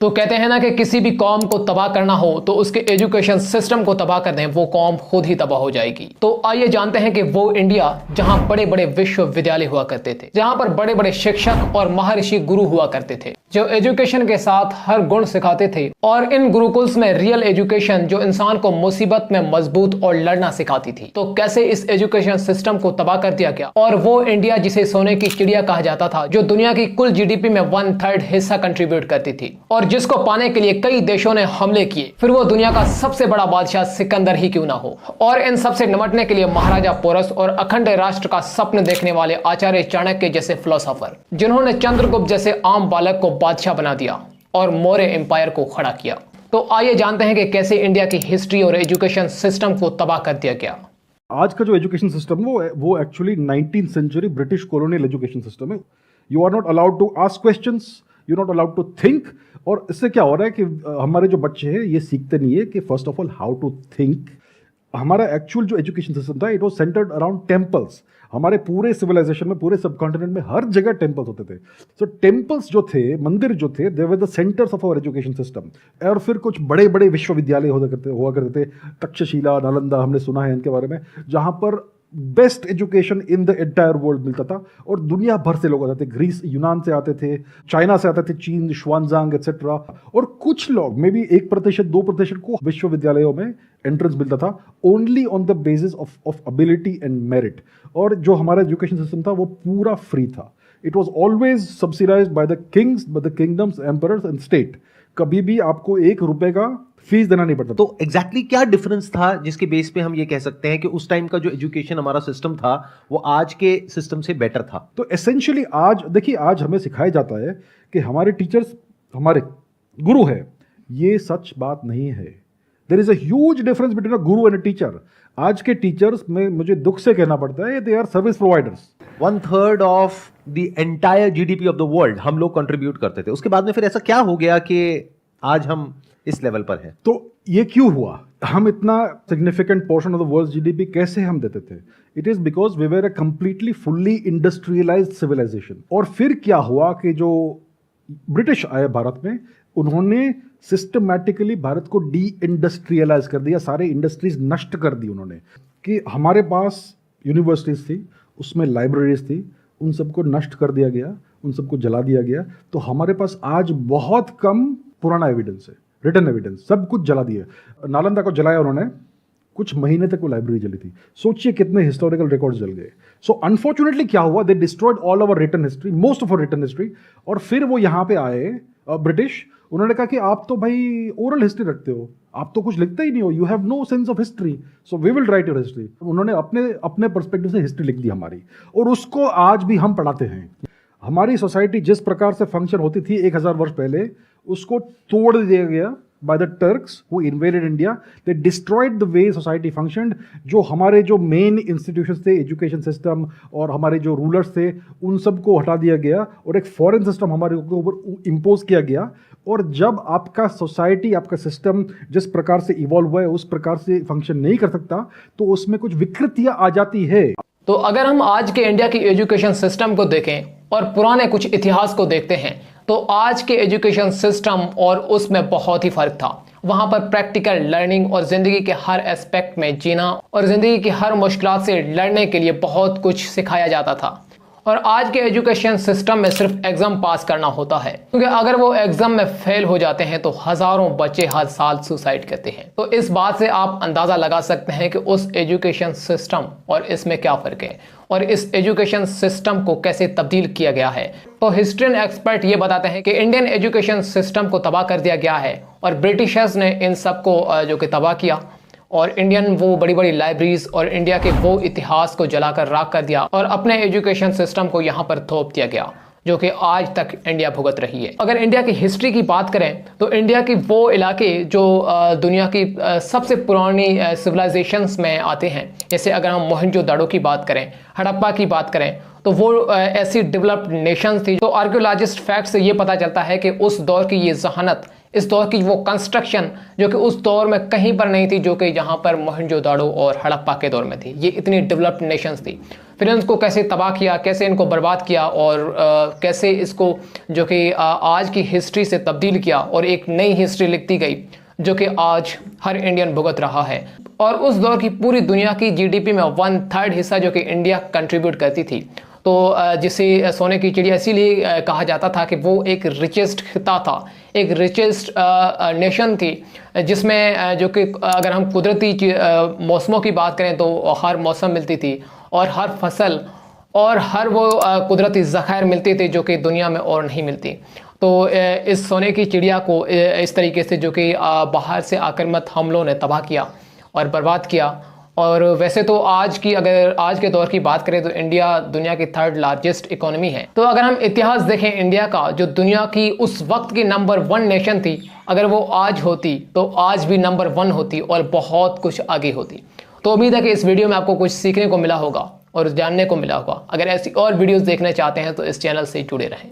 तो कहते हैं ना कि किसी भी कौम को तबाह करना हो तो उसके एजुकेशन सिस्टम को तबाह कर दें, वो कौम खुद ही तबाह हो जाएगी। तो आइए जानते हैं कि वो इंडिया जहां बड़े बड़े विश्वविद्यालय हुआ करते थे, जहां पर बड़े बड़े शिक्षक और महर्षि गुरु हुआ करते थे जो एजुकेशन के साथ हर गुण सिखाते थे, और इन गुरुकुल्स में रियल एजुकेशन जो इंसान को मुसीबत में मजबूत और लड़ना सिखाती थी। तो कैसे इस एजुकेशन सिस्टम को तबाह कर दिया गया, और वो इंडिया जिसे सोने की चिड़िया कहा जाता था, जो दुनिया की कुल जीडीपी में 1/3 हिस्सा कंट्रीब्यूट करती थी और जिसको पाने के लिए कई देशों ने हमले किए, फिर वो दुनिया का सबसे बड़ा बादशाह सिकंदर ही क्यों ना हो। और इन सबसे निपटने के लिए महाराजा पोरस और अखंड राष्ट्र का स्वप्न देखने वाले आचार्य चाणक्य जैसे फिलोसोफर, जिन्होंने चंद्रगुप्त जैसे आम बालक को बादशाह बना दिया और मौर्य एम्पायर को खड़ा किया। तो आइए जानते हैं कि कैसे इंडिया की हिस्ट्री और एजुकेशन सिस्टम को तबाह कर दिया गया। आज का जो एजुकेशन सिस्टम वो actually 19th century British colonial education system है। You are not allowed to ask questions, you not allowed to think. और इससे क्या हो रहा है कि हमारे जो बच्चे हैं ये सीखते नहीं है कि first of all how to think. हमारा एक्चुअल जो एजुकेशन सिस्टम था it was centred around temples. हमारे पूरे सिविलाइजेशन में, पूरे सब कॉन्टिनेंट में हर जगह टेम्पल्स होते थे। सो टेम्पल्स जो थे, मंदिर जो थे, they were the centres of our education system. और फिर कुछ बड़े बड़े विश्वविद्यालय हुआ करते थे, तक्षशिला, नालंदा, हमने सुना है इनके बारे में, जहाँ पर best education in the entire world मिलता था। और दुनिया भर से लोग आते थे, ग्रीस, यूनान से आते थे, चाइना से आते थे, चीन, श्वानजांग एक्सेट्रा। और कुछ लोग मे बी 1%, 2% को विश्वविद्यालयों में एंट्रेंस मिलता था, only on the basis of ability and merit. और जो हमारा एजुकेशन सिस्टम था वो पूरा फ्री था। It was always subsidised by the Kings, by the kingdoms, emperors and state. कभी भी आपको ₹1 का फीस देना नहीं पड़ता। तो एग्जैक्टली क्या डिफरेंस था जिसके बेस पे हम ये कह सकते हैं कि उस टाइम का जो एजुकेशन हमारा सिस्टम था वो आज के सिस्टम से बेटर था? तो एसेंशियली आज देखिए, आज हमें सिखाया जाता है कि हमारे टीचर्स हमारे गुरु है। ये सच बात नहीं है। There is a huge difference between a guru and a teacher. आज के टीचर्स में मुझे दुख से कहना पड़ता है they are service providers. 1/3 of the entire GDP of the world हम लोग कंट्रीब्यूट करते थे। उसके बाद में फिर ऐसा क्या हो गया कि आज हम इस लेवल पर है? तो ये क्यों हुआ? हम इतना significant portion of the world GDP कैसे हम देते थे? It is because we were a completely fully industrialised civilisation. और फिर क्या हुआ कि जो ब्रिटिश आए भारत में, उन्होंने सिस्टमैटिकली भारत को डी इंडस्ट्रियलाइज कर दिया, सारे इंडस्ट्रीज नष्ट कर दी उन्होंने। कि हमारे पास यूनिवर्सिटीज थी, उसमें लाइब्रेरीज थी, उन सबको नष्ट कर दिया गया, उन सबको जला दिया गया। तो हमारे पास आज बहुत कम पुराना एविडेंस है, रिटन एविडेंस, सब कुछ जला दिया। नालंदा को जलाया उन्होंने, कुछ महीने तक वो लाइब्रेरी जली थी। सोचिए कितने हिस्टोरिकल रिकॉर्ड्स जल गए। सो अनफॉर्चुनेटली क्या हुआ, they destroyed all our written history, most of our written history. और फिर वो यहाँ पे आए ब्रिटिश, उन्होंने कहा कि आप तो भाई ओरल हिस्ट्री रखते हो, आप तो कुछ लिखते ही नहीं हो, you have no sense of history, so we will write your history. उन्होंने अपने अपने पर्सपेक्टिव से हिस्ट्री लिख दी हमारी, और उसको आज भी हम पढ़ाते हैं। हमारी सोसाइटी जिस प्रकार से फंक्शन होती थी 1000 वर्ष पहले, उसको तोड़ दिया गया by the Turks who invaded India. They destroyed the way society functioned. जो हमारे जो मेन इंस्टीट्यूशंस थे, एजुकेशन सिस्टम, और हमारे जो रूलर्स थे, उन सबको हटा दिया गया और एक फॉरेन सिस्टम हमारे ऊपर इम्पोज किया गया। और जब आपका सोसाइटी, आपका सिस्टम जिस प्रकार से इवॉल्व हुआ है उस प्रकार से फंक्शन नहीं कर सकता, तो उसमें कुछ विकृतियां आ जाती है। तो अगर हम आज के इंडिया की एजुकेशन सिस्टम को देखें और पुराने कुछ इतिहास को देखते हैं, तो आज के एजुकेशन सिस्टम और उसमें बहुत ही फर्क था। वहां पर प्रैक्टिकल लर्निंग और जिंदगी के हर एस्पेक्ट में जीना और जिंदगी की हर मुश्किलात से लड़ने के लिए बहुत कुछ सिखाया जाता था। और आज के एजुकेशन सिस्टम में सिर्फ एग्जाम पास करना होता है, क्योंकि अगर वो एग्जाम में फेल हो जाते हैं तो हजारों बच्चे हर साल सुसाइड करते हैं। तो इस बात से आप अंदाजा लगा सकते हैं कि उस एजुकेशन सिस्टम और इसमें क्या फर्क है, और इस एजुकेशन सिस्टम को कैसे तब्दील किया गया है। तो हिस्ट्रियन एक्सपर्ट ये बताते हैं कि इंडियन एजुकेशन सिस्टम को तबाह कर दिया गया है और ब्रिटिशर्स ने इन सबको जो कि तबाह किया, और इंडियन वो बड़ी बड़ी लाइब्रेरीज और इंडिया के वो इतिहास को जलाकर राख कर दिया और अपने एजुकेशन सिस्टम को यहाँ पर थोप दिया गया, जो कि आज तक इंडिया भुगत रही है। अगर इंडिया की हिस्ट्री की बात करें तो इंडिया की वो इलाके जो दुनिया की सबसे पुरानी सिविलाइजेशंस में आते हैं, जैसे अगर हम मोहनजोदड़ो की बात करें, हड़प्पा की बात करें, तो वो ऐसी डेवलप्ड नेशंस थी। तो आर्कियोलॉजिस्ट फैक्ट से ये पता चलता है कि उस दौर की ये जहानत, इस दौर की वो कंस्ट्रक्शन जो कि उस दौर में कहीं पर नहीं थी, जो कि यहाँ पर मोहनजोदड़ो और हड़प्पा के दौर में थी। ये इतनी डेवलप्ड नेशंस थी। फिर इनको कैसे तबाह किया, कैसे इनको बर्बाद किया और कैसे इसको जो कि आज की हिस्ट्री से तब्दील किया और एक नई हिस्ट्री लिखती गई जो कि आज हर इंडियन भुगत रहा है। और उस दौर की पूरी दुनिया की जीडीपी में 1/3 हिस्सा जो कि इंडिया कंट्रीब्यूट करती थी। तो जिसे सोने की चिड़िया इसीलिए कहा जाता था कि वो एक रिचेस्ट खिता था, एक रिचेस्ट नेशन थी, जिसमें जो कि अगर हम कुदरती मौसमों की बात करें तो हर मौसम मिलती थी और हर फसल और हर वो कुदरती ज़खायर मिलती थी जो कि दुनिया में और नहीं मिलती। तो इस सोने की चिड़िया को इस तरीके से जो कि बाहर से आक्रामक हमलों ने तबाह किया और बर्बाद किया। और वैसे तो अगर आज के दौर की बात करें तो इंडिया दुनिया की 3rd लार्जेस्ट इकोनॉमी है। तो अगर हम इतिहास देखें इंडिया का, जो दुनिया की उस वक्त की नंबर 1 नेशन थी, अगर वो आज होती तो आज भी नंबर 1 होती और बहुत कुछ आगे होती। तो उम्मीद है कि इस वीडियो में आपको कुछ सीखने को मिला होगा और जानने को मिला होगा। अगर ऐसी और वीडियोस देखना चाहते हैं तो इस चैनल से जुड़े रहें।